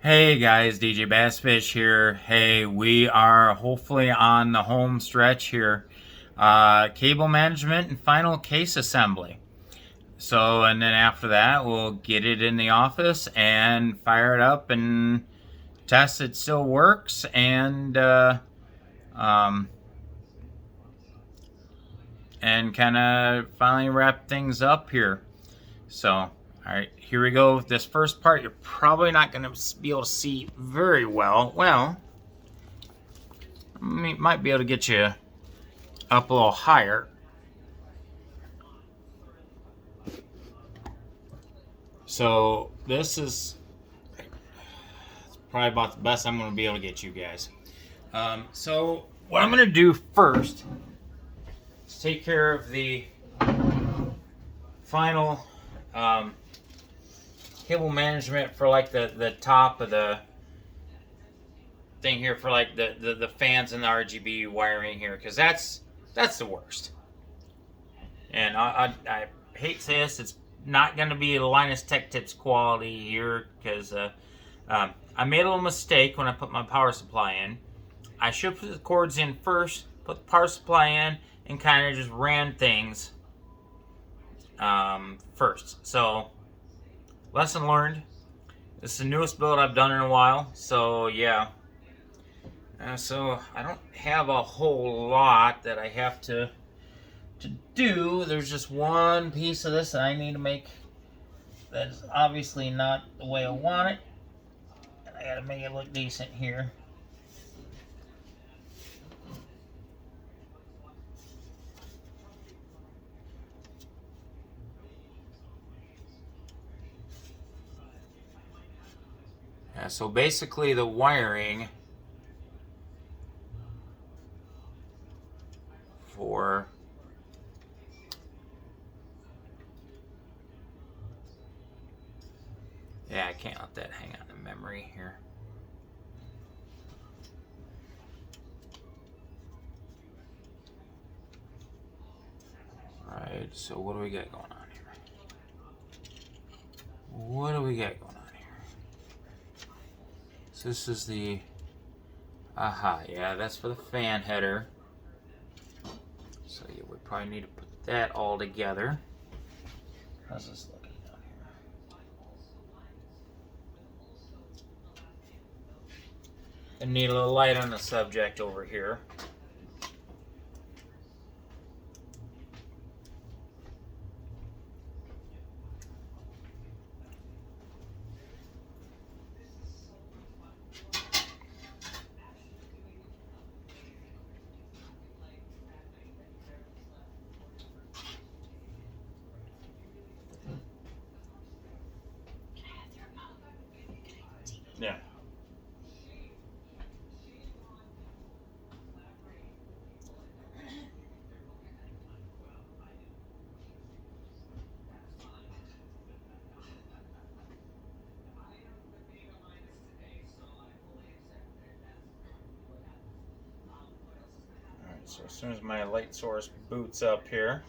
Hey guys, DJ Bassfish here. Hey, we are hopefully on the home stretch here. Cable management and final case assembly. And then after that, we'll get it in the office and fire it up and test it still works um, and kind of finally wrap things up here. All right, here we go. This first part, you're probably not going to be able to see very well. Well, might be able to get you up a little higher. So this is probably about the best I'm going to be able to get you guys. So what I'm going to do first is take care of the final cable management for like the top of the thing here for like the fans and the RGB wiring here, because that's the worst. And I hate to say this, it's not going to be Linus Tech Tips quality here, because I made a little mistake when I put my power supply in. I should put the cords in first, put the power supply in, and kind of just ran things first. So, lesson learned. This is the newest build I've done in a while, so yeah. So I don't have a whole lot that I have to do. There's just one piece of this that I need to make that is obviously not the way I want it, and I gotta make it look decent here. Yeah, so basically the wiring for I can't let that hang on to memory here. Alright, so what do we got going on here? What do we got going on here? So this is the yeah, that's for the fan header. So yeah, we probably need to put that all together. How's this looking down here? I need a little light on the subject over here. Yeah. Alright, so as soon as my light source boots up here,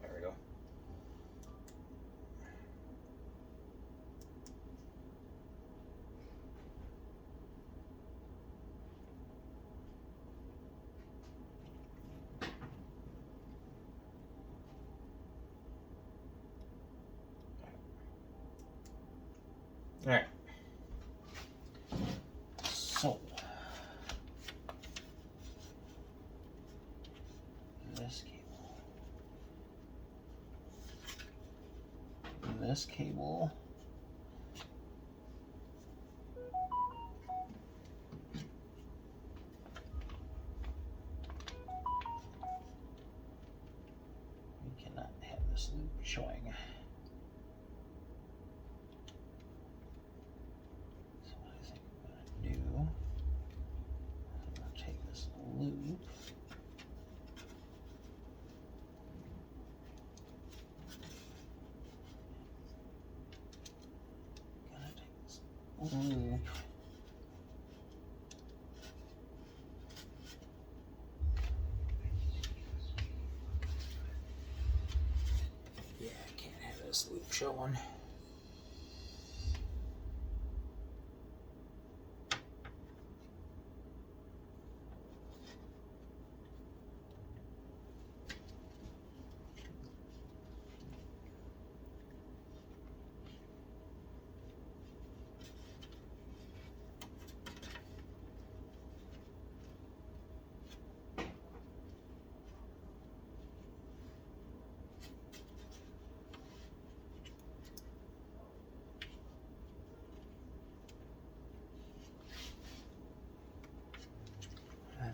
there we go. Alright. So this cable we cannot have this loop showing. So what I think I'm going to do, I'm going to take this loop, loop. Yeah, I can't have this loop showing.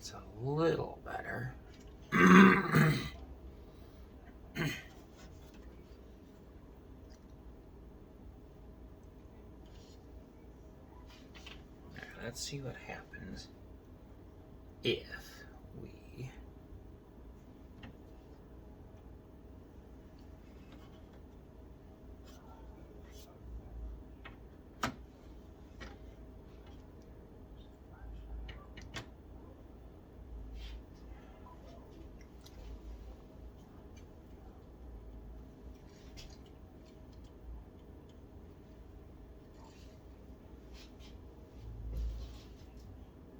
That's a little better. Let's see what happens if we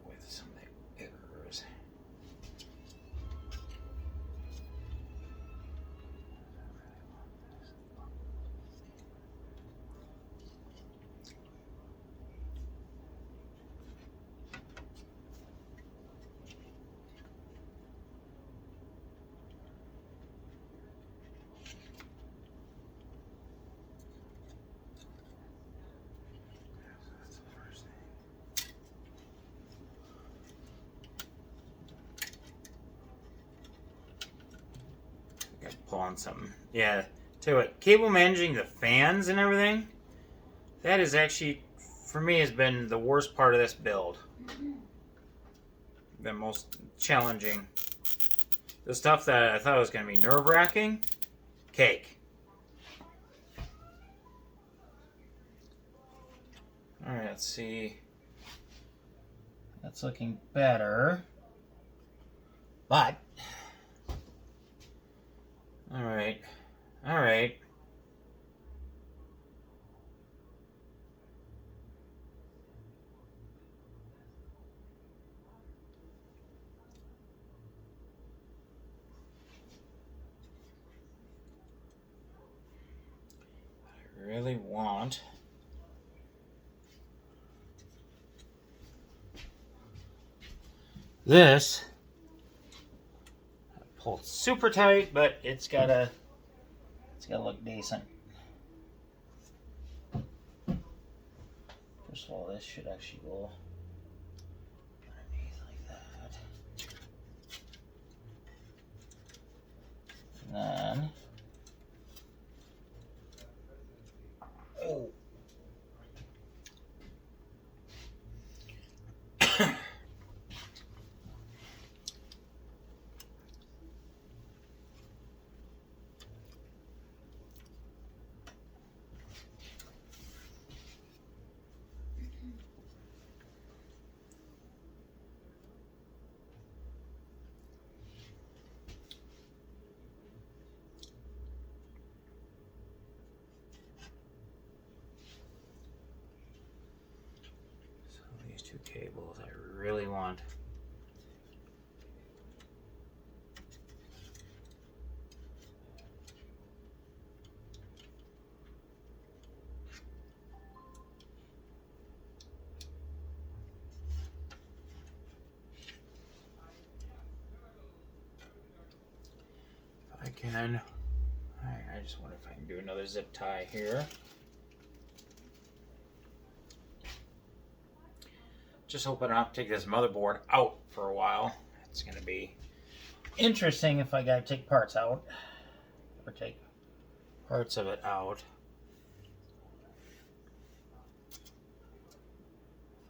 with some of the errors. Pulling something. Yeah. Tell you what, cable managing the fans and everything, that is actually, for me, has been the worst part of this build. The most challenging. The stuff that I thought was going to be nerve-wracking, cake. Alright, let's see. That's looking better. But, alright. Alright. I really want this pulled super tight, but it's gotta look decent. First of all, this should actually go underneath like that. And then, oh. Two cables I really want. If I can. Alright, I just wonder if I can do another zip tie here. Just hoping I don't have to take this motherboard out for a while. It's going to be interesting if I got to take parts out. Or take parts of it out. If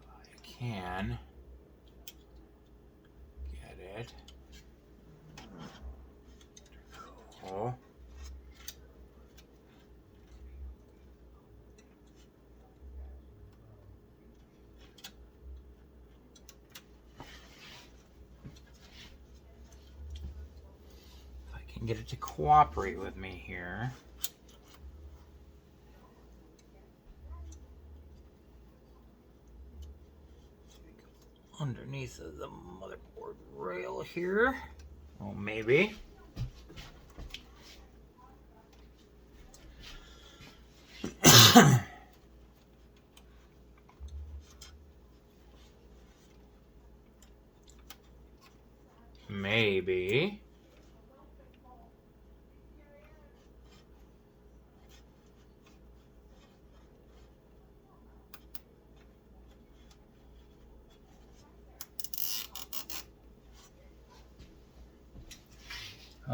I can get it. Oh. Get it to cooperate with me here. Underneath of the motherboard rail here. Oh, maybe. Maybe.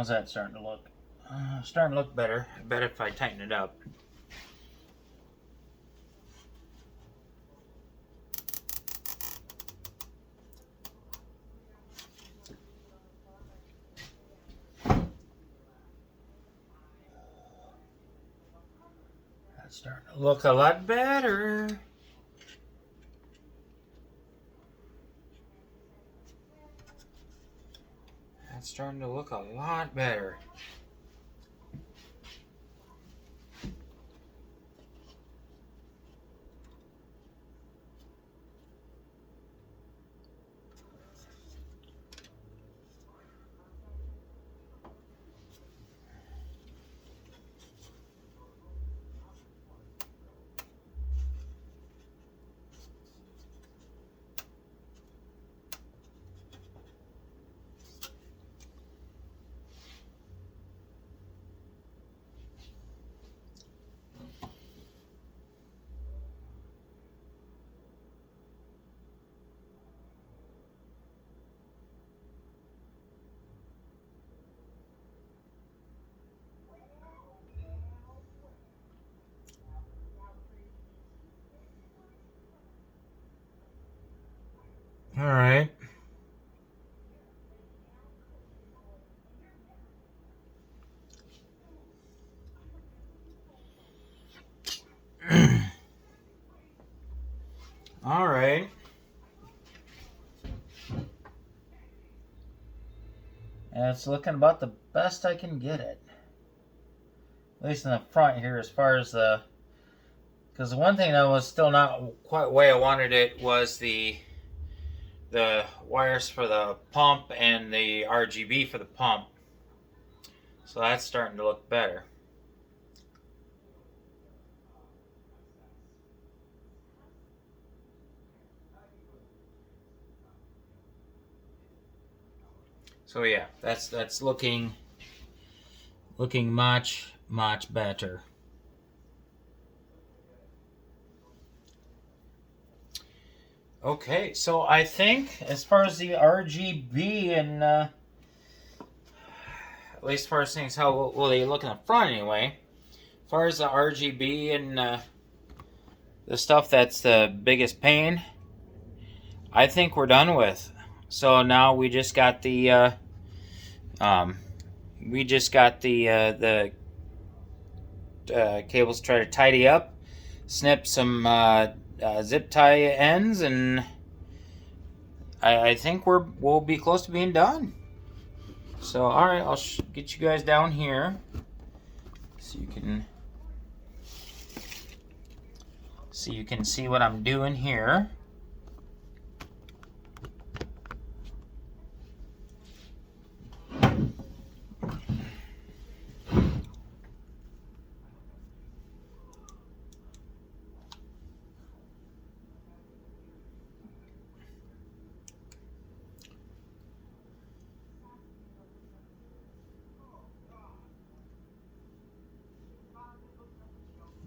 How's that starting to look? Starting to look better. I bet if I tighten it up. That's starting to look a lot better. That's starting to look a lot better. All right. All right. And it's looking about the best I can get it. At least in the front here, as far as the... Because the one thing that was still not quite the way I wanted it was the wires for the pump and the RGB for the pump. So that's starting to look better. So yeah, that's looking much better. Okay, so I think as far as the RGB and at least as far as things how will they look in the front anyway. As far as the RGB and the stuff that's the biggest pain, I think we're done with. So now we just got the cables to try to tidy up, snip some zip tie ends, and I think we'll be close to being done. So all right, I'll get you guys down here so you can see what I'm doing here.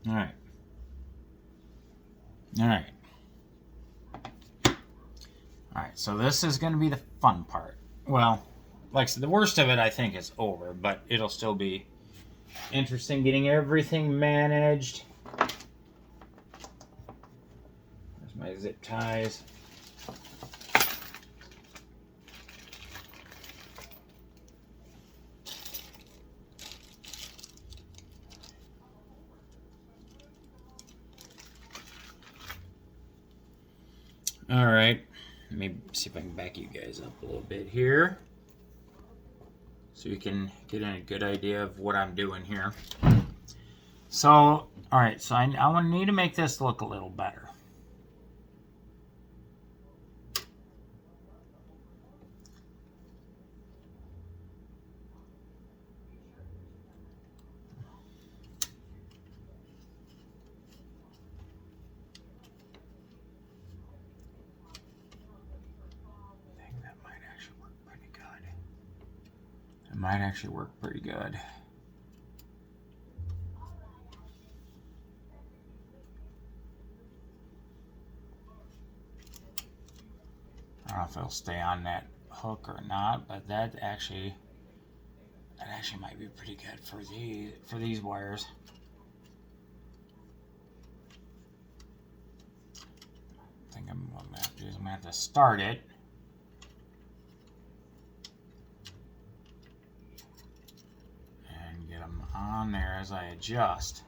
All right. All right. All right, so this is going to be the fun part. Well, like I said, the worst of it I think is over, but it'll still be interesting getting everything managed. There's my zip ties. All right, let me see if I can back you guys up a little bit here so you can get a good idea of what I'm doing here. So, all right, so I need to make this look a little better. Might actually work pretty good. I don't know if it'll stay on that hook or not, but that actually actually might be pretty good for these wires. I think what I'm gonna have to do is I'm gonna have to start it. And get them on there as I adjust.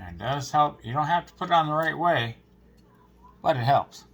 It does help. You don't have to put it on the right way, but it helps.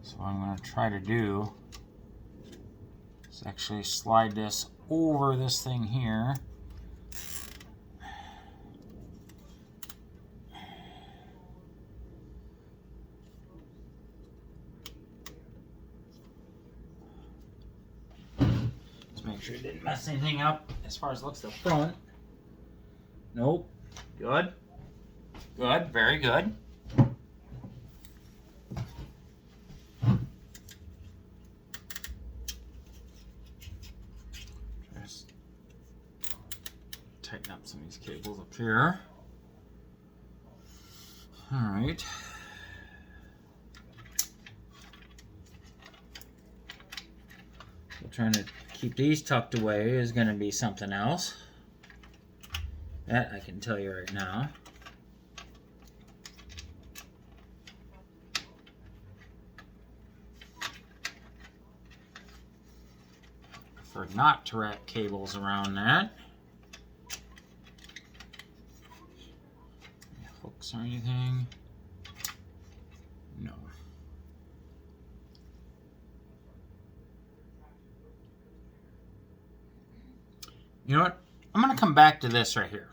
So what I'm going to try to do is actually slide this over this thing here. Let's make sure it didn't mess anything up as far as looks the front. Nope. Good. Good. Very good. Just tighten up some of these cables up here. All right. So trying to keep these tucked away is going to be something else. That I can tell you right now. I prefer not to wrap cables around that. Any hooks or anything? No. You know what? I'm going to come back to this right here.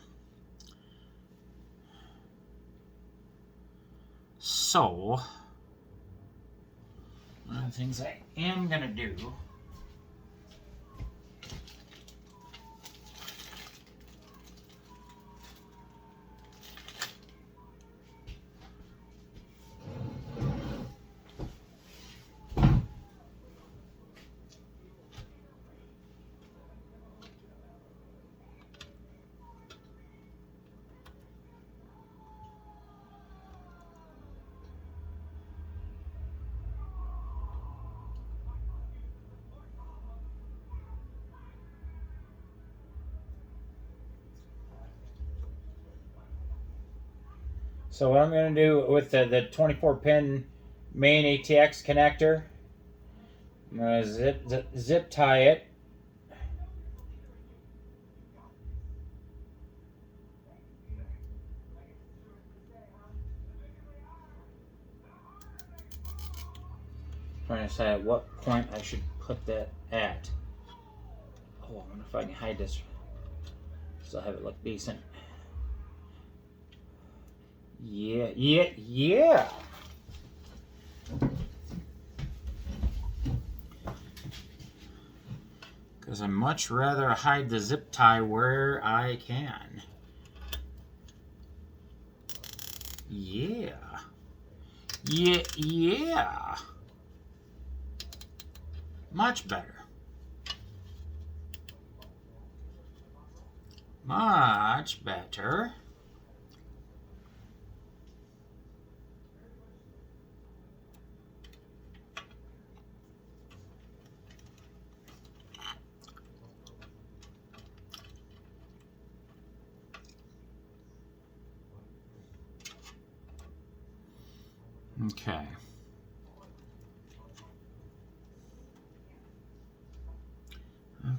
So, one of the things I am going to do So what I'm going to do with the 24-pin main ATX connector, I'm going to zip tie it. Trying to decide at what point I should put that at. Oh, I wonder if I can hide this. Still have it look decent. Yeah. Because I'd much rather hide the zip tie where I can. Yeah. Much better. Much better. Okay.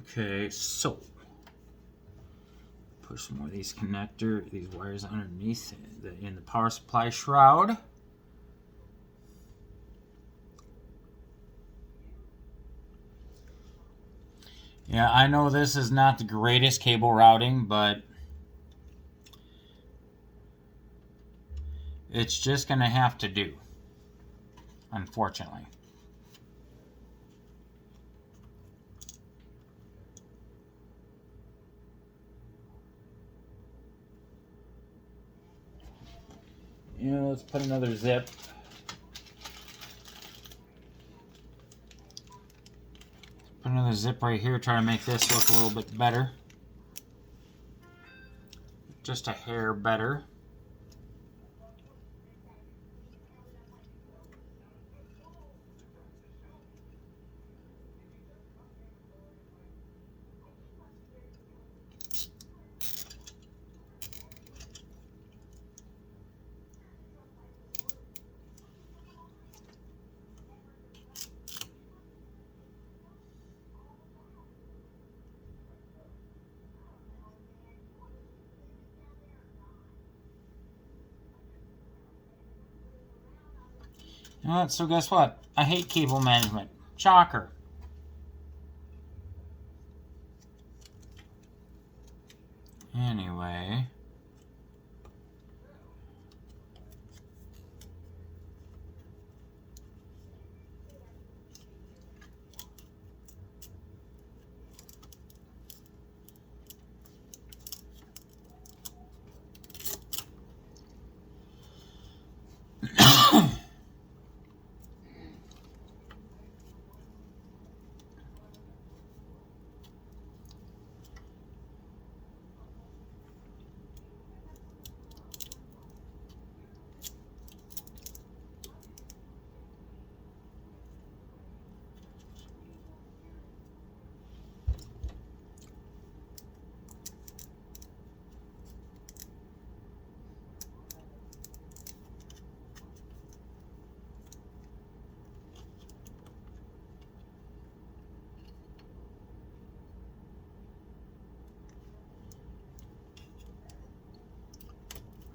Okay, so push some more of these wires underneath in the power supply shroud. Yeah, I know this is not the greatest cable routing, but it's just going to have to do, unfortunately. Let's put another zip. Put another zip right here, try to make this look a little bit better. Just a hair better. So guess what? I hate cable management. Shocker. Anyway.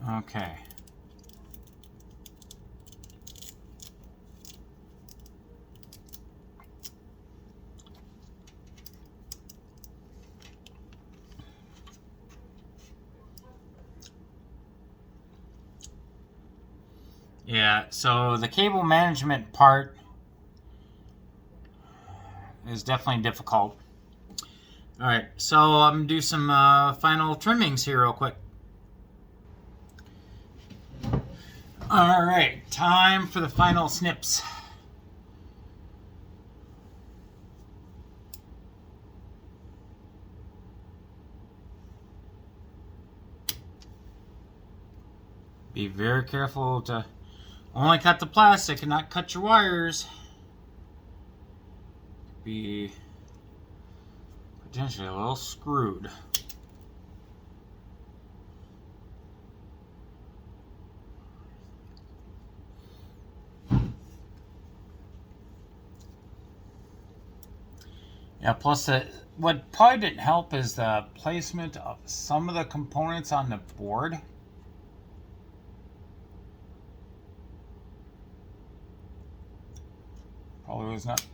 Okay. Yeah, so the cable management part is definitely difficult. Alright, so I'm going to do some final trimmings here real quick. Alright, time for the final snips. Be very careful to only cut the plastic and not cut your wires. Be potentially a little screwed. Yeah, plus what probably didn't help is the placement of some of the components on the board. Probably was not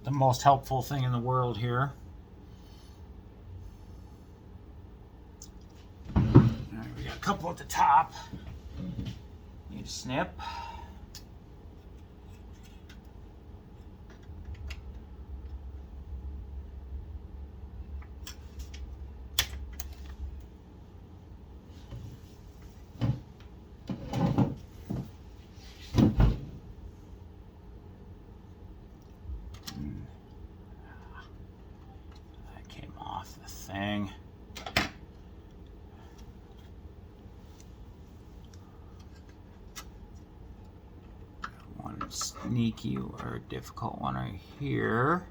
the most helpful thing in the world here. Right, we got a couple at the top. Need a snip. That came off the thing. One sneaky or difficult one right here.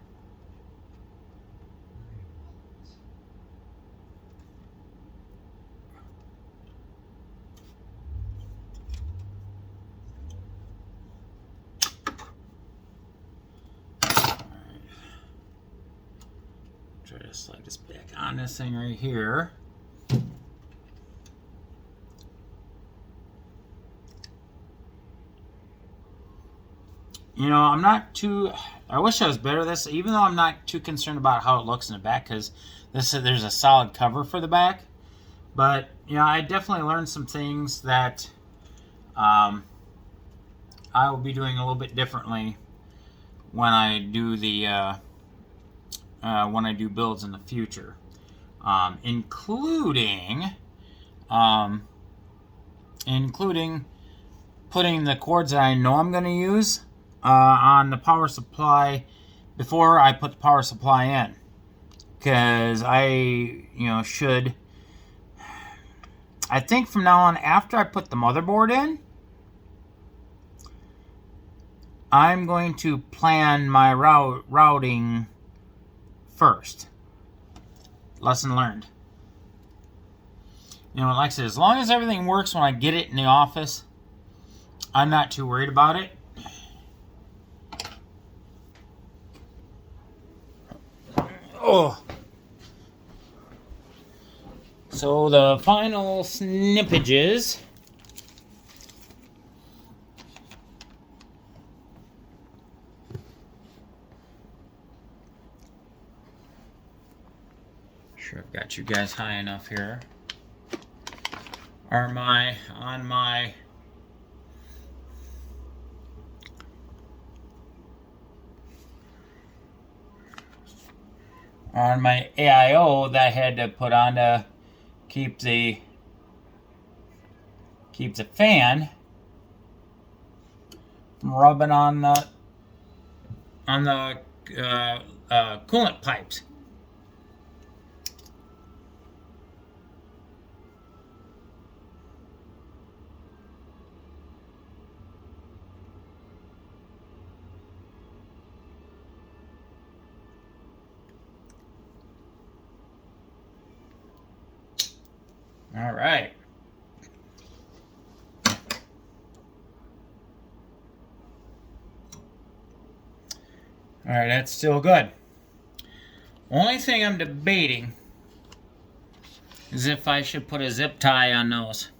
Try to slide this back on this thing right here. I'm not too I wish I was better at this, even though I'm not too concerned about how it looks in the back, because there's a solid cover for the back. But, you know, I definitely learned some things that I will be doing a little bit differently when I do the when I do builds in the future, including putting the cords that I know I'm going to use on the power supply before I put the power supply in, because I think from now on, after I put the motherboard in, I'm going to plan my routing first. Lesson learned. You know, like I said, as long as everything works when I get it in the office, I'm not too worried about it. Oh. So the final snippages. Sure, I've got you guys high enough here. Are on my AIO that I had to put on to keep the fan from rubbing on the coolant pipes. All right. All right, that's still good. Only thing I'm debating is if I should put a zip tie on those,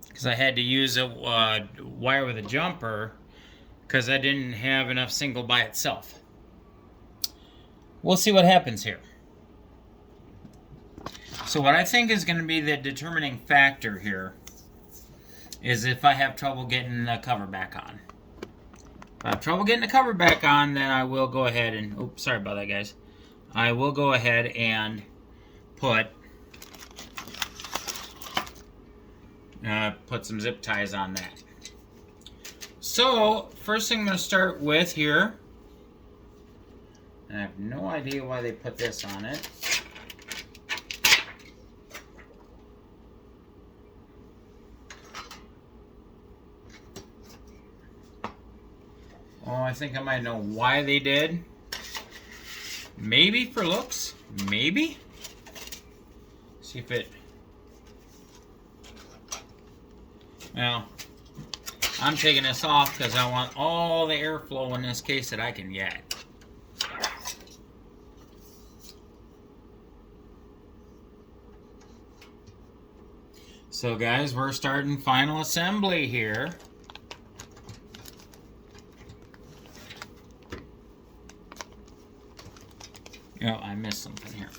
because I had to use a wire with a jumper because I didn't have enough single by itself. We'll see what happens here. So what I think is going to be the determining factor here is if I have trouble getting the cover back on. If I have trouble getting the cover back on, then I will go ahead and... Oops, sorry about that, guys. I will go ahead and put some zip ties on that. So, first thing I'm going to start with here, and I have no idea why they put this on it. Oh, I think I might know why they did. Maybe for looks. Maybe. See if it... Well, I'm taking this off because I want all the airflow in this case that I can get. So guys, we're starting final assembly here. Oh, I missed something here.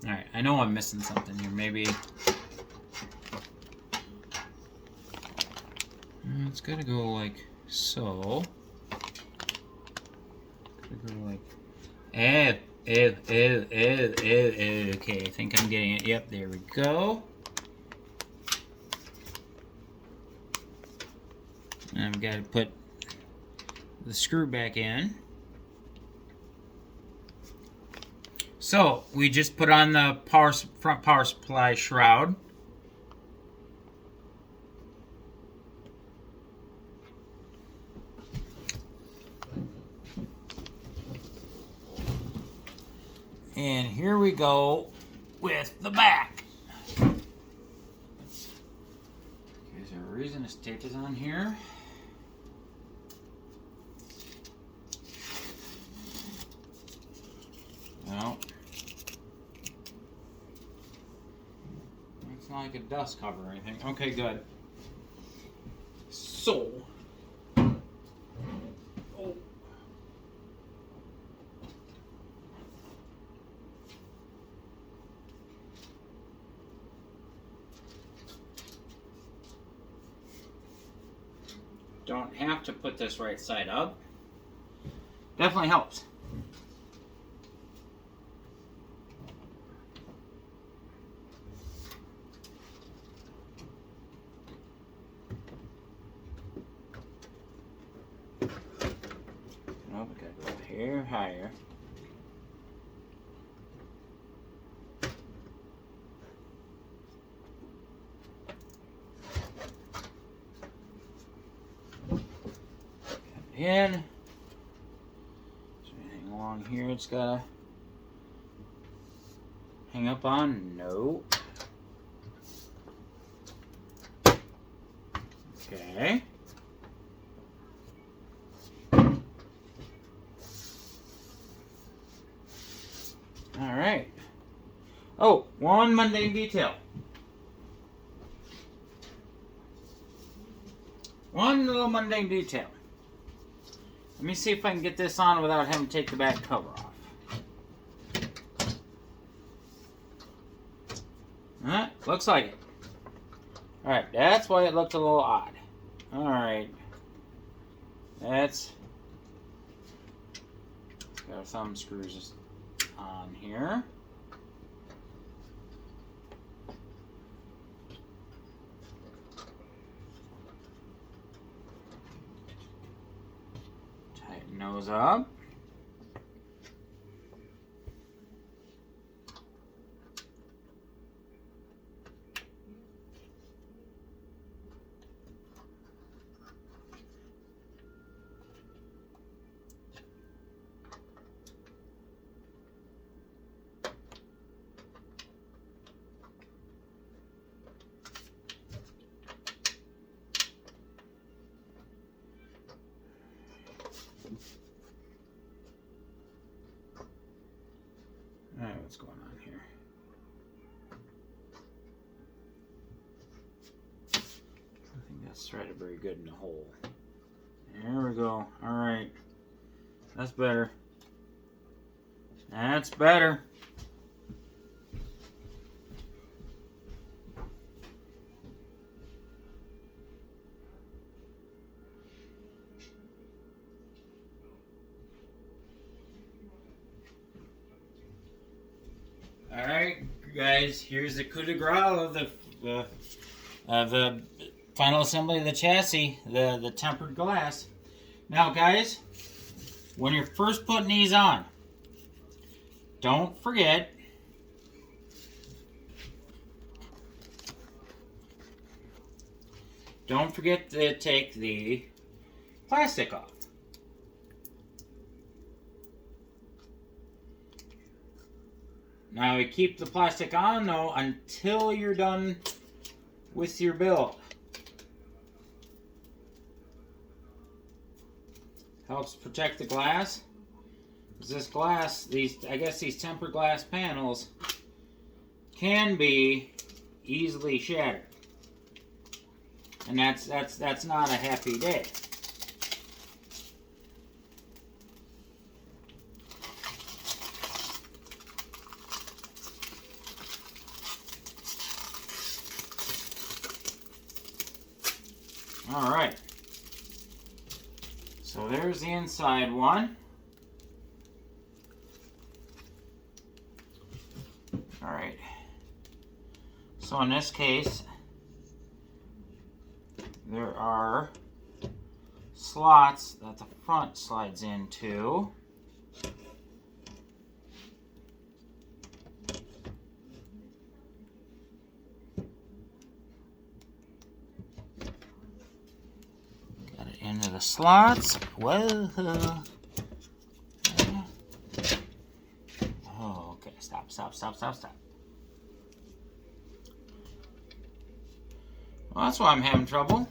All right, I know I'm missing something here. Maybe it's got to go like so. Go like. Okay, I think I'm getting it. Yep, there we go. And I've got to put the screw back in. So, we just put on the front power supply shroud. And here we go with the back. Okay, is there a reason this tape is on here? No. It's not like a dust cover or anything. Okay, good. So. Oh. Don't have to put this right side up. Definitely helps. Oh, we gotta go here higher. In. Is there anything along here it's gotta hang up on? No. Okay. Alright. Oh, one mundane detail. One little mundane detail. Let me see if I can get this on without having to take the back cover off. Looks like it. Alright, that's why it looked a little odd. Alright. That's... Got our thumb screws on here. Tighten those up. Alright, what's going on here? I think that's threaded very good in the hole. There we go. Alright. That's better. That's better. Alright, guys, here's the coup de grace of the final assembly of the chassis, the tempered glass. Now, guys, when you're first putting these on, don't forget to take the plastic off. Now, we keep the plastic on, though, until you're done with your build. Helps protect the glass. Because this glass, I guess these tempered glass panels can be easily shattered. And that's not a happy day. Alright, so there's the inside one. Alright, so in this case, there are slots that the front slides into. Into the slots. Whoa. Oh, okay. Stop. Well, that's why I'm having trouble.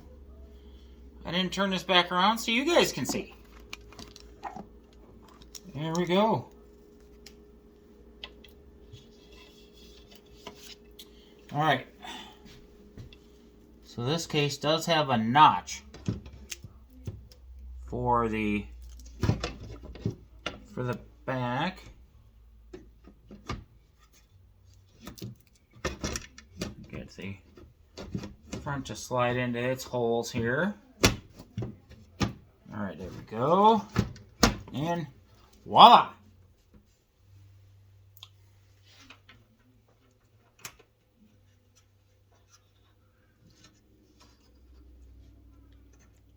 I didn't turn this back around so you guys can see. There we go. All right. So this case does have a notch for the back. Get the front to slide into its holes here. All right, there we go. And voila!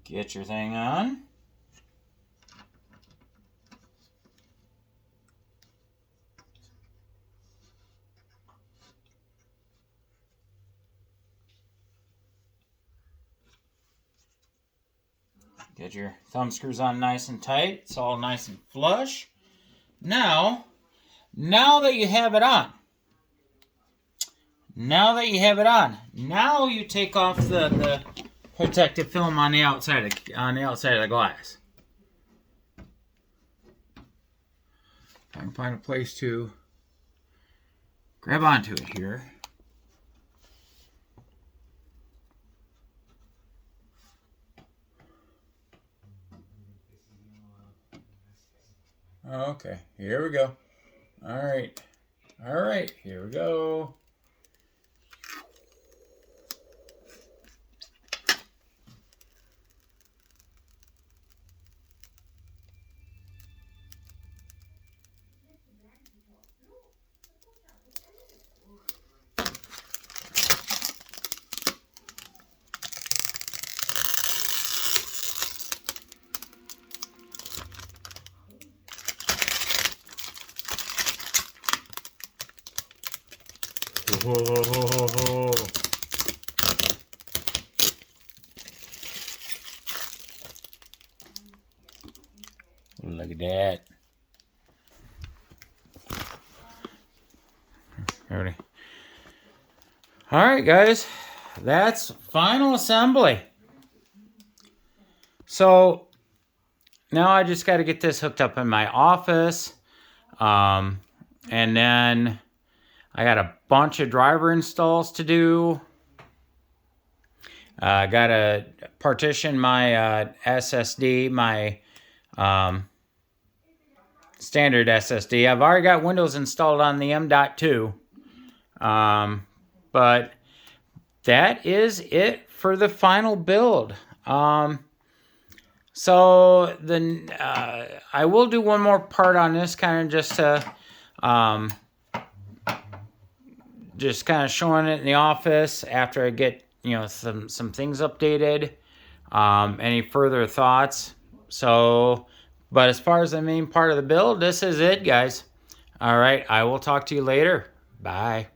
Get your thing on. Get your thumb screws on nice and tight. It's all nice and flush. Now that you have it on, now you take off the protective film on the outside of the glass. I can find a place to grab onto it here. Okay, here we go. All right, here we go. Whoa. Look at that. Ready? All right, guys. That's final assembly. So now I just got to get this hooked up in my office. And then I got a bunch of driver installs to do. I got to partition my SSD, my standard SSD. I've already got Windows installed on the M.2. But that is it for the final build. So then I will do one more part on this, kind of just to just kind of showing it in the office after I get, you know, some things updated. Any further thoughts? So, but as far as the main part of the build, this is it, guys. All right, I will talk to you later. Bye.